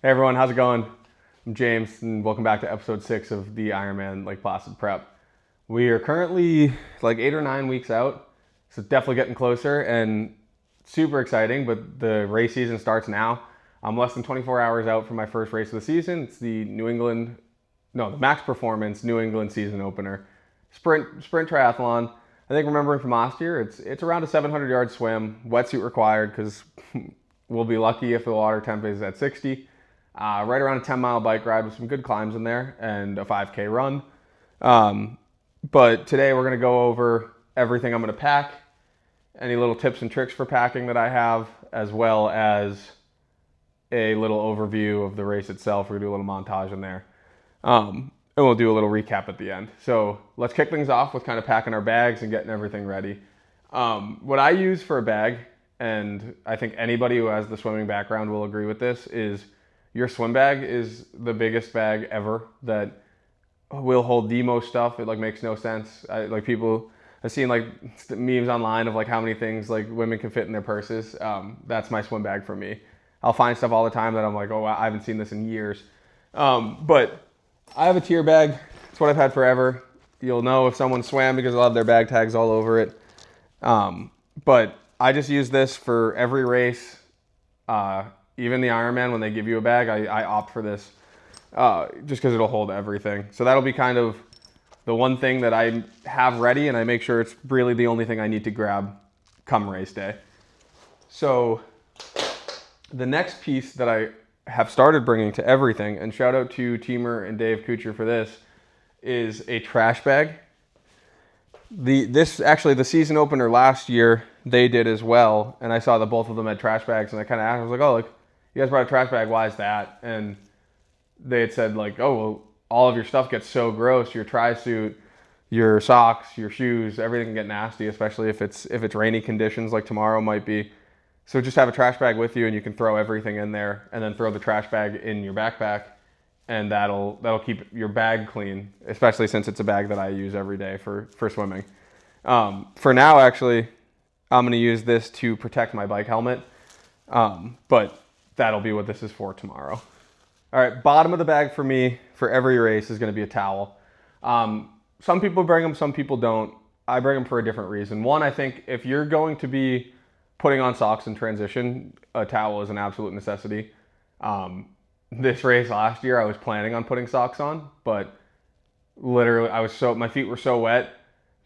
Hey everyone, how's it going? I'm James, and welcome back to episode 6 of the Ironman Lake Placid Prep. We are currently like 8 or 9 weeks out, so definitely getting closer and super exciting, but the race season starts now. I'm less than 24 hours out from my first race of the season. It's the the Max Performance New England season opener. Sprint triathlon. I think remembering from last year, it's around a 700-yard swim, wetsuit required because we'll be lucky if the water temp is at 60. Right around a 10-mile bike ride with some good climbs in there and a 5K run. But today we're going to go over everything I'm going to pack, any little tips and tricks for packing that I have, as well as a little overview of the race itself. We're going to do a little montage in there. And we'll do a little recap at the end. So let's kick things off with kind of packing our bags and getting everything ready. What I use for a bag, and I think anybody who has the swimming background will agree with this, is your swim bag is the biggest bag ever that will hold the most stuff. It makes no sense. I've seen memes online of how many things women can fit in their purses. That's my swim bag for me. I'll find stuff all the time that I'm like, oh, I haven't seen this in years. But I have a tier bag. It's what I've had forever. You'll know if someone swam because they'll have their bag tags all over it. But I just use this for every race. Even the Ironman, when they give you a bag, I opt for this just because it'll hold everything. So that'll be kind of the one thing that I have ready, and I make sure it's really the only thing I need to grab come race day. So the next piece that I have started bringing to everything, and shout out to Teamer and Dave Kuchar for this, is a trash bag. The season opener last year, they did as well, and I saw that both of them had trash bags, and I kind of asked, I was like, oh, you guys brought a trash bag, why is that? And they had said oh, well, all of your stuff gets so gross, your tri-suit, your socks, your shoes, everything can get nasty, especially if it's rainy conditions like tomorrow might be. So just have a trash bag with you, and you can throw everything in there, and then throw the trash bag in your backpack, and that'll keep your bag clean, especially since it's a bag that I use every day for swimming. For now, actually, I'm going to use this to protect my bike helmet, but that'll be what this is for tomorrow. All right, bottom of the bag for me for every race is going to be a towel. Some people bring them, some people don't. I bring them for a different reason. One, I think if you're going to be putting on socks in transition, a towel is an absolute necessity. This race last year, I was planning on putting socks on, but literally my feet were so wet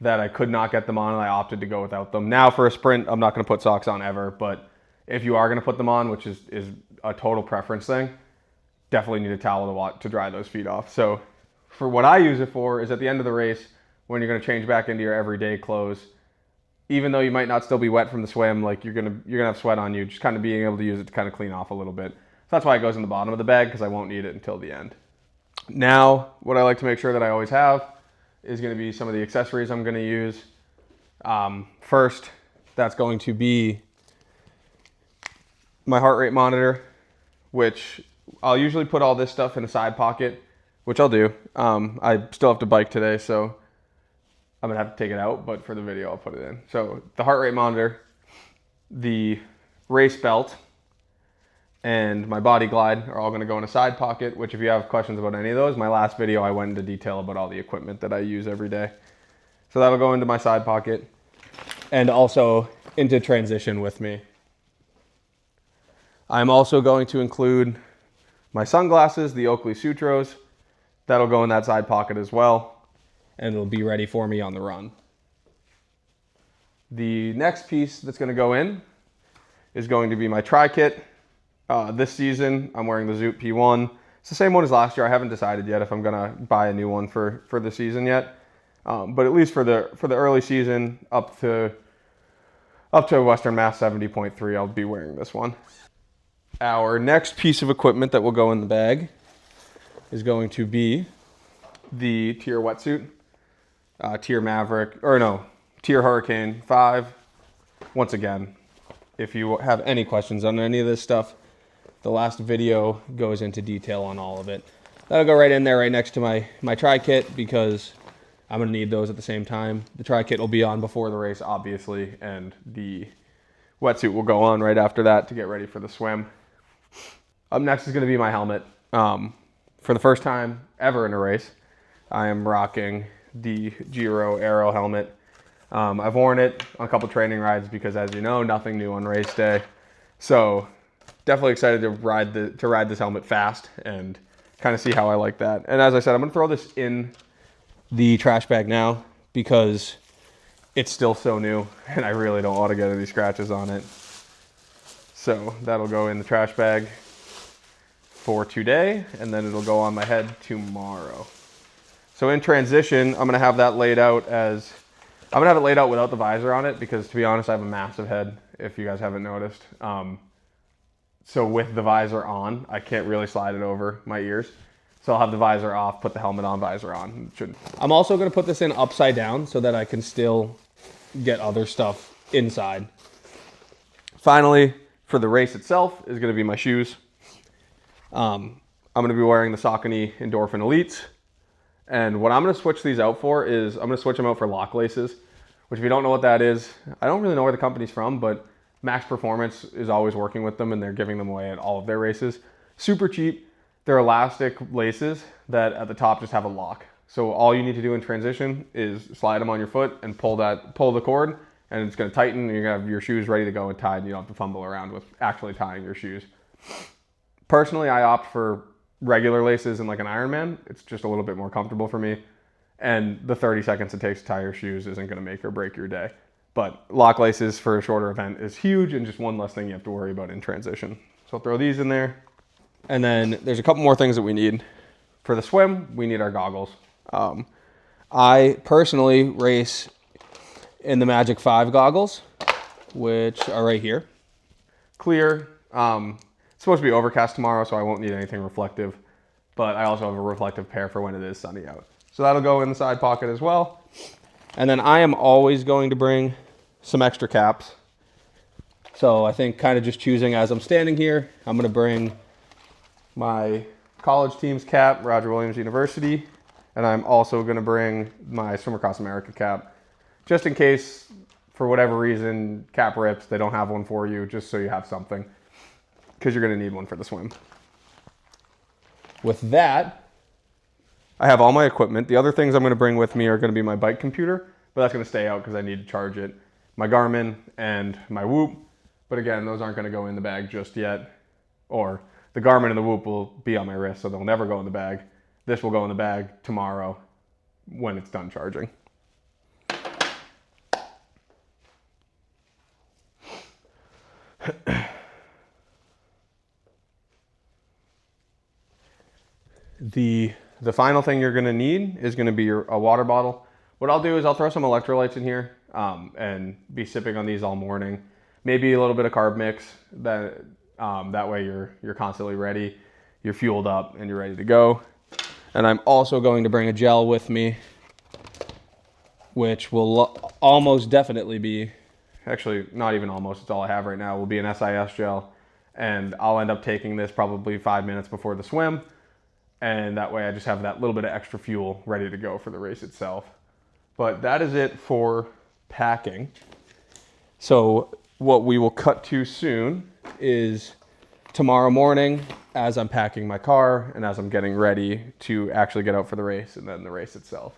that I could not get them on, and I opted to go without them. Now for a sprint, I'm not going to put socks on ever, but if you are going to put them on, which is a total preference thing, definitely need a towel to dry those feet off. So for what I use it for is at the end of the race, when you're going to change back into your everyday clothes, even though you might not still be wet from the swim, you're gonna have sweat on you, just kind of being able to use it to kind of clean off a little bit. So that's why it goes in the bottom of the bag, because I won't need it until the end. Now, what I like to make sure that I always have is going to be some of the accessories I'm going to use. First, that's going to be my heart rate monitor, which I'll usually put all this stuff in a side pocket, which I'll do. I still have to bike today, so I'm going to have to take it out, but for the video, I'll put it in. So the heart rate monitor, the race belt, and my body glide are all going to go in a side pocket, which if you have questions about any of those, my last video, I went into detail about all the equipment that I use every day. So that'll go into my side pocket and also into transition with me. I'm also going to include my sunglasses, the Oakley Sutros. That'll go in that side pocket as well, and it'll be ready for me on the run. The next piece that's going to go in is going to be my tri-kit. This season, I'm wearing the Zoot P1. It's the same one as last year. I haven't decided yet if I'm going to buy a new one for the season yet. But at least for the early season, up to Western Mass 70.3, I'll be wearing this one. Our next piece of equipment that will go in the bag is going to be the Tier wetsuit, Tier Hurricane 5. Once again, if you have any questions on any of this stuff, the last video goes into detail on all of it. That'll go right in there, right next to my tri-kit, because I'm going to need those at the same time. The tri-kit will be on before the race, obviously, and the wetsuit will go on right after that to get ready for the swim. Up next is going to be my helmet. For the first time ever in a race, I am rocking the Giro Aero helmet. I've worn it on a couple training rides because, as you know, nothing new on race day. So definitely excited to ride this helmet fast and kind of see how I like that. And as I said, I'm going to throw this in the trash bag now because it's still so new and I really don't want to get any scratches on it. So that'll go in the trash bag for today, and then it'll go on my head tomorrow. So in transition, I'm going to have that laid out without the visor on it because, to be honest, I have a massive head, if you guys haven't noticed. So with the visor on, I can't really slide it over my ears. So I'll have the visor off, put the helmet on, visor on. I'm also going to put this in upside down so that I can still get other stuff inside. Finally, for the race itself is going to be my shoes. I'm going to be wearing the Saucony Endorphin Elites. And what I'm going to switch these out for is I'm going to switch them out for lock laces, which if you don't know what that is, I don't really know where the company's from, but Max Performance is always working with them and they're giving them away at all of their races. Super cheap. They're elastic laces that at the top just have a lock. So all you need to do in transition is slide them on your foot and pull the cord, and it's going to tighten and you're going to have your shoes ready to go and tied and you don't have to fumble around with actually tying your shoes. Personally, I opt for regular laces in like an Ironman. It's just a little bit more comfortable for me. And the 30 seconds it takes to tie your shoes isn't going to make or break your day. But lock laces for a shorter event is huge and just one less thing you have to worry about in transition. So I'll throw these in there. And then there's a couple more things that we need. For the swim, we need our goggles. I personally race in the Magic 5 goggles, which are right here. Clear. It's supposed to be overcast tomorrow, so I won't need anything reflective. But I also have a reflective pair for when it is sunny out. So that'll go in the side pocket as well. And then I am always going to bring some extra caps. So I think kind of just choosing as I'm standing here, I'm going to bring my college team's cap, Roger Williams University. And I'm also going to bring my Swim Across America cap. Just in case, for whatever reason, cap rips, they don't have one for you, just so you have something. Because you're going to need one for the swim. With that, I have all my equipment. The other things I'm going to bring with me are going to be my bike computer, but that's going to stay out because I need to charge it. My Garmin and my Whoop, but again, those aren't going to go in the bag just yet. Or the Garmin and the Whoop will be on my wrist, so they'll never go in the bag. This will go in the bag tomorrow when it's done charging. The final thing you're going to need is going to be a water bottle. What I'll do is I'll throw some electrolytes in here and be sipping on these all morning. Maybe a little bit of carb mix. That way you're constantly ready, you're fueled up, and you're ready to go. And I'm also going to bring a gel with me, which will almost definitely be, actually not even almost, it's all I have right now, will be an SIS gel. And I'll end up taking this probably 5 minutes before the swim. And that way I just have that little bit of extra fuel ready to go for the race itself. But that is it for packing. So what we will cut to soon is tomorrow morning as I'm packing my car and as I'm getting ready to actually get out for the race and then the race itself.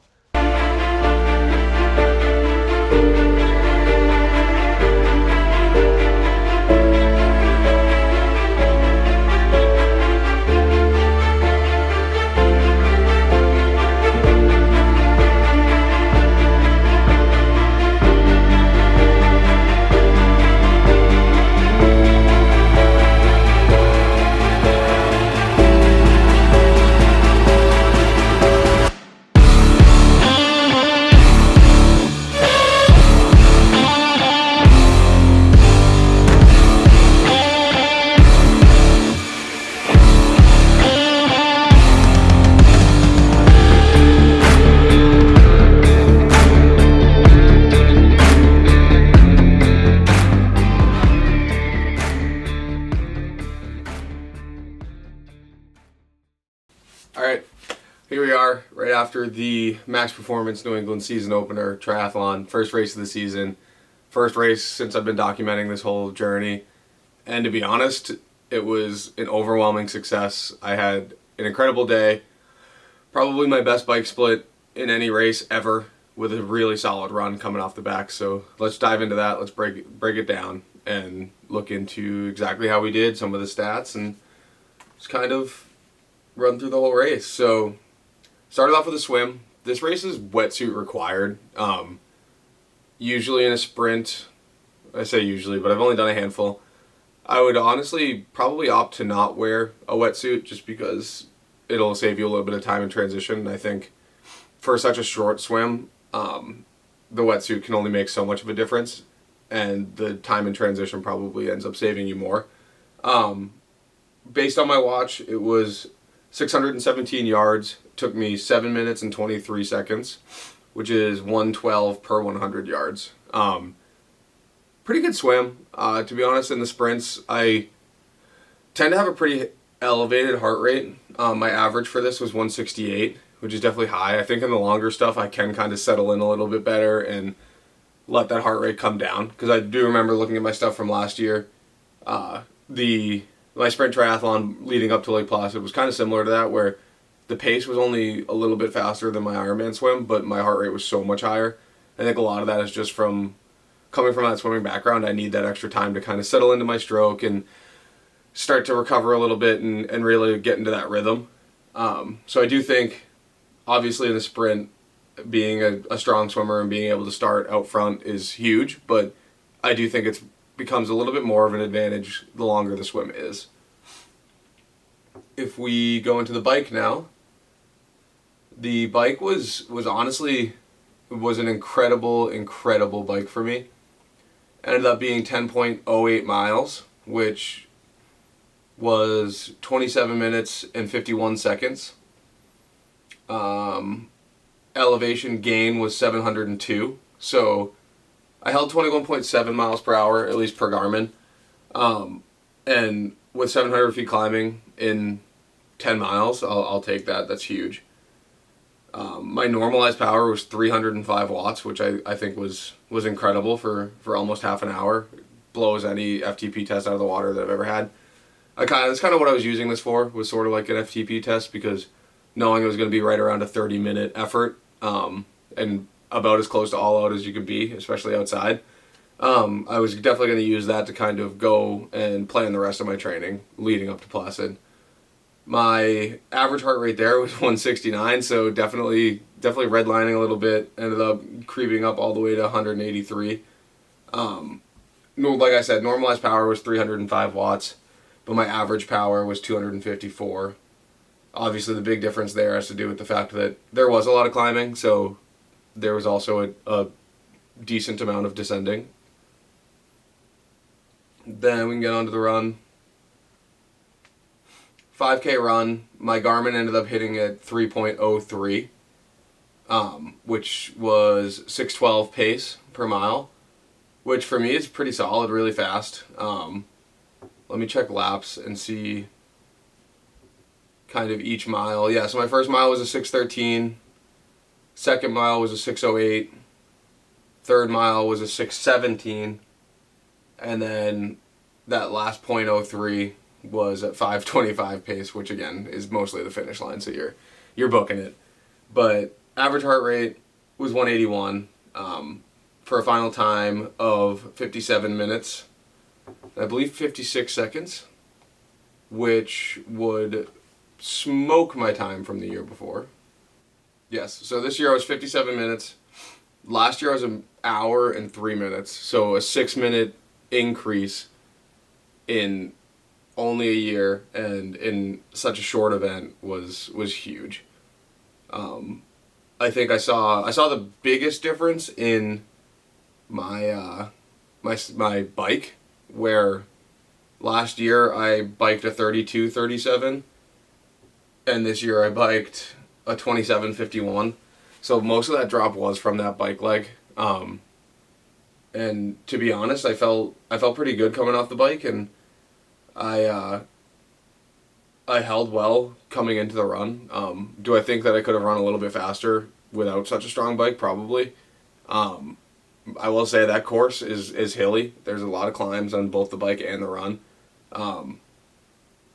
Here we are, right after the Max Performance New England season opener triathlon, first race of the season, first race since I've been documenting this whole journey, and to be honest, It was an overwhelming success. I had an incredible day. Probably my best bike split in any race ever, with a really solid run coming off the back. So let's dive into that. Let's break it down and look into exactly how we did, some of the stats, and just kind of run through the whole race. So started off with a swim. This race is wetsuit required. Usually in a sprint, I say usually, but I've only done a handful. I would honestly probably opt to not wear a wetsuit just because it'll save you a little bit of time in transition. I think for such a short swim, the wetsuit can only make so much of a difference, and the time in transition probably ends up saving you more. Based on my watch, it was 617 yards. Took me 7 minutes and 23 seconds, which is 112 per 100 yards. Pretty good swim. To be honest, in the sprints, I tend to have a pretty elevated heart rate. My average for this was 168, which is definitely high. I think in the longer stuff, I can kind of settle in a little bit better and let that heart rate come down. Because I do remember looking at my stuff from last year. My sprint triathlon leading up to Lake Placid was kind of similar to that, where the pace was only a little bit faster than my Ironman swim, but my heart rate was so much higher. I think a lot of that is just from coming from that swimming background. I need that extra time to kind of settle into my stroke and start to recover a little bit and really get into that rhythm. So I do think, obviously in the sprint, being a strong swimmer and being able to start out front is huge, but I do think it becomes a little bit more of an advantage the longer the swim is. If we go into the bike now, the bike was honestly an incredible bike for me. Ended up being 10.08 miles, which was 27 minutes and 51 seconds. Elevation gain was 702. So I held 21.7 miles per hour, at least per Garmin. And with 700 feet climbing in 10 miles, I'll take that. That's huge. My normalized power was 305 watts, which I think was incredible for almost half an hour. Blows any FTP test out of the water that I've ever had. That's kind of what I was using this for, was sort of like an FTP test, because knowing it was going to be right around a 30-minute effort, and about as close to all out as you could be, especially outside. I was definitely going to use that to kind of go and plan the rest of my training leading up to Placid. My average heart rate there was 169, so definitely redlining a little bit. Ended up creeping up all the way to 183. Like I said, normalized power was 305 watts, but my average power was 254. Obviously, the big difference there has to do with the fact that there was a lot of climbing, so there was also a decent amount of descending. Then we can get on to the run. 5K run, my Garmin ended up hitting at 3.03, which was 612 pace per mile, which for me is pretty solid, really fast. Let me check laps and see kind of each mile. Yeah, so my first mile was a 613, second mile was a 608, third mile was a 617, and then that last .03 was at 525 pace, which again is mostly the finish line, so you're booking it. But average heart rate was 181 for a final time of 57 minutes, I believe 56 seconds, which would smoke my time from the year before. Yes, so this year I was 57 minutes. Last year I was an hour and 3 minutes, so a 6-minute increase in only a year and in such a short event was huge. I think I saw the biggest difference in my my bike, where last year I biked a 32-37 and this year I biked a 27-51. So most of that drop was from that bike leg. And to be honest, I felt pretty good coming off the bike, and I held well coming into the run. Do I think that I could have run a little bit faster without such a strong bike? Probably. I will say that course is hilly. There's a lot of climbs on both the bike and the run.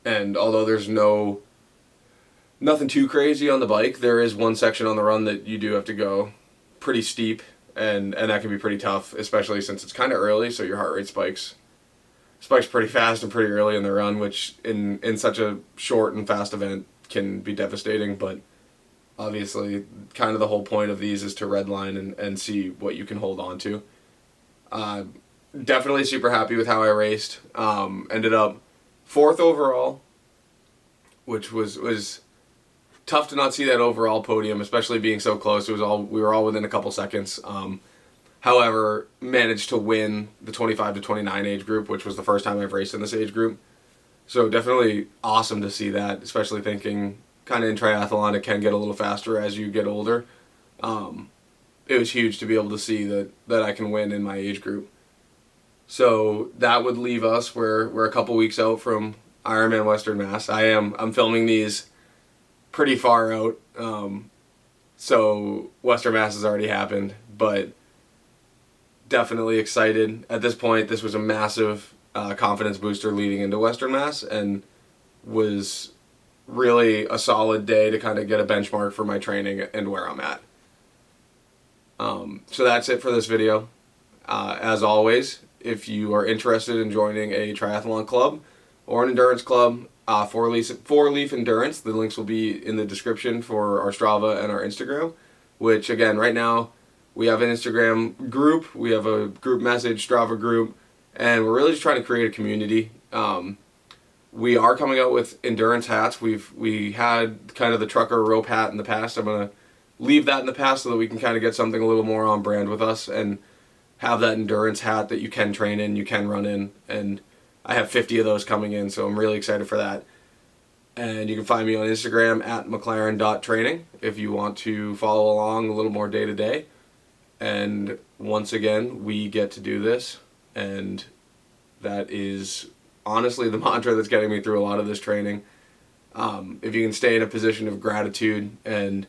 And although there's nothing too crazy on the bike, there is one section on the run that you do have to go pretty steep, and that can be pretty tough, especially since it's kind of early, so your heart rate spikes pretty fast and pretty early in the run, which in such a short and fast event can be devastating. But obviously, kind of the whole point of these is to redline and see what you can hold on to. Definitely super happy with how I raced. Ended up 4th overall, which was tough to not see that overall podium, especially being so close. We were all within a couple seconds. However, managed to win the 25 to 29 age group, which was the first time I've raced in this age group. So definitely awesome to see that, especially thinking kind of in triathlon it can get a little faster as you get older. It was huge to be able to see that I can win in my age group. So that would leave us, we're a couple weeks out from Ironman Western Mass. I'm filming these pretty far out, so Western Mass has already happened, but definitely excited. At this point, this was a massive confidence booster leading into Western Mass, and was really a solid day to kind of get a benchmark for my training and where I'm at. So that's it for this video. As always, if you are interested in joining a triathlon club or an endurance club, 4Leaf Endurance, the links will be in the description for our Strava and our Instagram, which again, right now, we have an Instagram group, we have a group message, Strava group, and we're really just trying to create a community. We are coming out with endurance hats. We had kind of the trucker rope hat in the past. I'm going to leave that in the past so that we can kind of get something a little more on brand with us and have that endurance hat that you can train in, you can run in, and I have 50 of those coming in, so I'm really excited for that. And you can find me on Instagram at mclaren.training if you want to follow along a little more day to day. And once again, we get to do this, and that is honestly the mantra that's getting me through a lot of this training. If you can stay in a position of gratitude and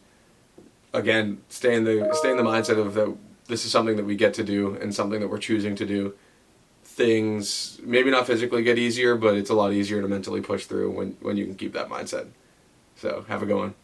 again stay in the mindset of that this is something that we get to do and something that we're choosing to do, things maybe not physically get easier, but it's a lot easier to mentally push through when you can keep that mindset. So have a good one.